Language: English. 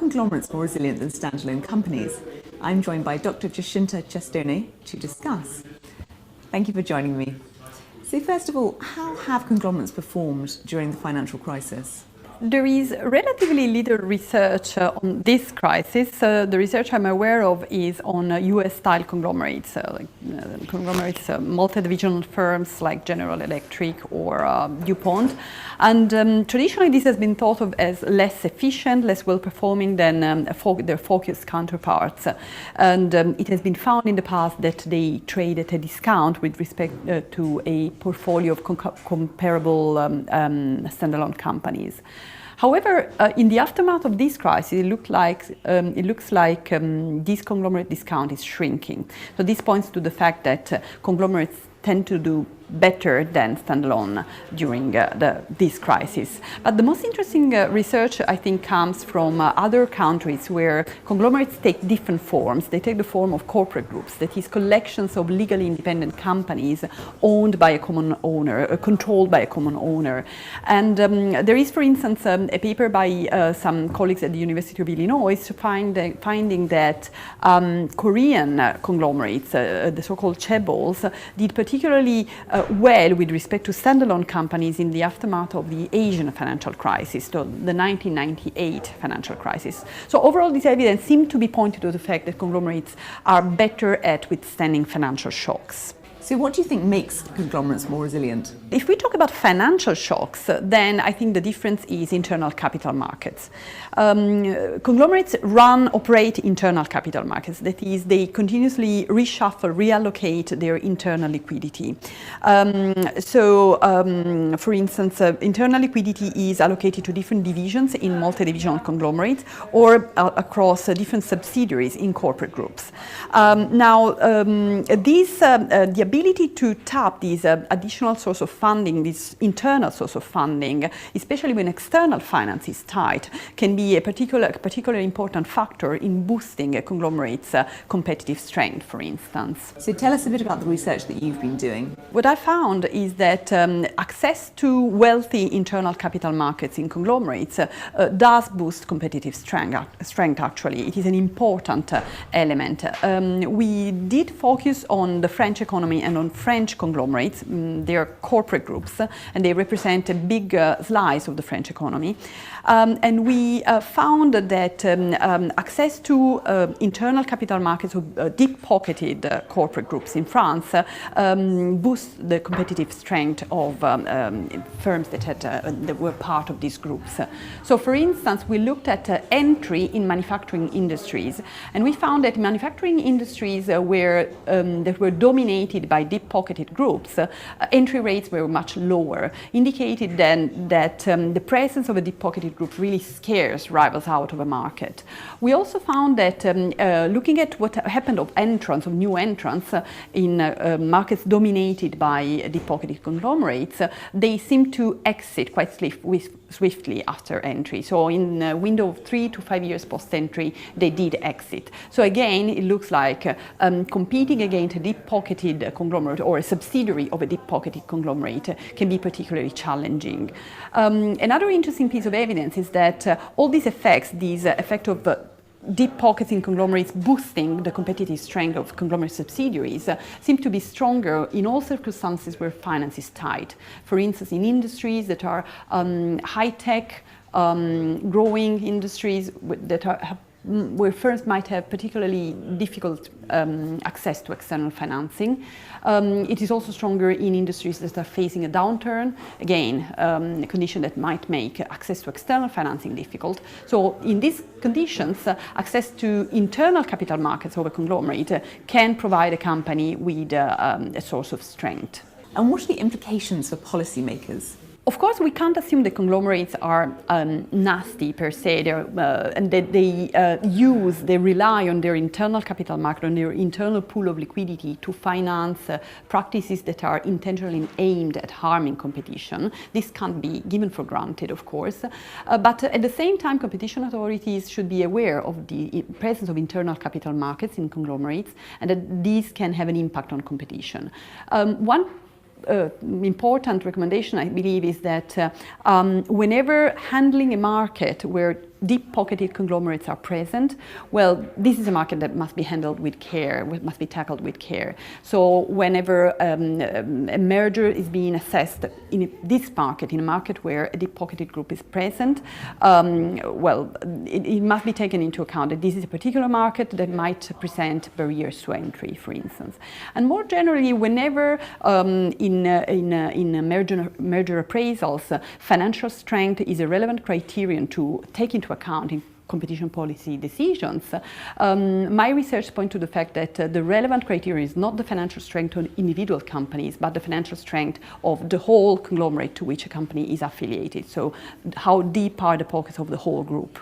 conglomerates more resilient than standalone companies? I'm joined by Dr Giacinta Cestone to discuss. Thank you for joining me. So first of all, how have conglomerates performed during the financial crisis? There is relatively little research on this crisis. The research I'm aware of is on US-style conglomerates, multi-divisional firms like General Electric or DuPont. And traditionally this has been thought of as less efficient, less well-performing than their focused counterparts. And it has been found in the past that they trade at a discount with respect to a portfolio of comparable standalone companies. However, in the aftermath of this crisis, it looks like this conglomerate discount is shrinking. So this points to the fact that conglomerates tend to do better than standalone during this crisis. But the most interesting research, I think, comes from other countries where conglomerates take different forms. They take the form of corporate groups, that is, collections of legally independent companies owned by a common owner, controlled by a common owner. And there is, for instance, a paper by some colleagues at the University of Illinois finding that Korean conglomerates, the so-called chaebols, did particularly well with respect to standalone companies in the aftermath of the Asian financial crisis, the 1998 financial crisis. So overall, this evidence seemed to be pointing to the fact that conglomerates are better at withstanding financial shocks. So what do you think makes conglomerates more resilient? If we talk about financial shocks, then I think the difference is internal capital markets. Conglomerates operate internal capital markets. That is, they continuously reshuffle, reallocate their internal liquidity. For instance, internal liquidity is allocated to different divisions in multi-divisional conglomerates or across different subsidiaries in corporate groups. The ability to tap these additional source of funding, this internal source of funding, especially when external finance is tight, can be a particularly important factor in boosting a conglomerate's competitive strength, for instance. So tell us a bit about the research that you've been doing. What I found is that access to wealthy internal capital markets in conglomerates does boost competitive strength, actually. It is an important element. We did focus on the French economy and on French conglomerates. They are corporate groups and they represent a big slice of the French economy. And we found that access to internal capital markets of deep-pocketed corporate groups in France boosts the competitive strength of firms that were part of these groups. So, for instance, we looked at entry in manufacturing industries, and we found that manufacturing industries that were dominated by deep-pocketed groups, entry rates were much lower, indicated then that the presence of a deep-pocketed group really scares rivals out of a market. We also found that looking at what happened of new entrants in markets dominated by deep-pocketed conglomerates, they seem to exit quite swiftly after entry. So in a window of 3 to 5 years post-entry, they did exit. So again, it looks like competing against a deep-pocketed conglomerate or a subsidiary of a deep-pocketed conglomerate can be particularly challenging. Another interesting piece of evidence is that all these effects, effect of deep pockets in conglomerates boosting the competitive strength of conglomerate subsidiaries, seem to be stronger in all circumstances where finance is tight. For instance, in industries that are high-tech, growing industries where firms might have particularly difficult access to external financing. It is also stronger in industries that are facing a downturn, again, a condition that might make access to external financing difficult. So in these conditions, access to internal capital markets of a conglomerate can provide a company with a source of strength. And what are the implications for policymakers? Of course, we can't assume that conglomerates are nasty per se, and that they rely on their internal capital market, on their internal pool of liquidity to finance practices that are intentionally aimed at harming competition. This can't be given for granted, of course. But at the same time, competition authorities should be aware of the presence of internal capital markets in conglomerates and that these can have an impact on competition. One important recommendation, I believe, is that whenever handling a market where deep-pocketed conglomerates are present, well, this is a market that must be handled with care, must be tackled with care. So whenever a merger is being assessed in this market, in a market where a deep-pocketed group is present, well, it must be taken into account that this is a particular market that might present barriers to entry, for instance. And more generally, whenever in merger appraisals, financial strength is a relevant criterion to take into account in competition policy decisions, my research points to the fact that the relevant criteria is not the financial strength of individual companies, but the financial strength of the whole conglomerate to which a company is affiliated. So how deep are the pockets of the whole group?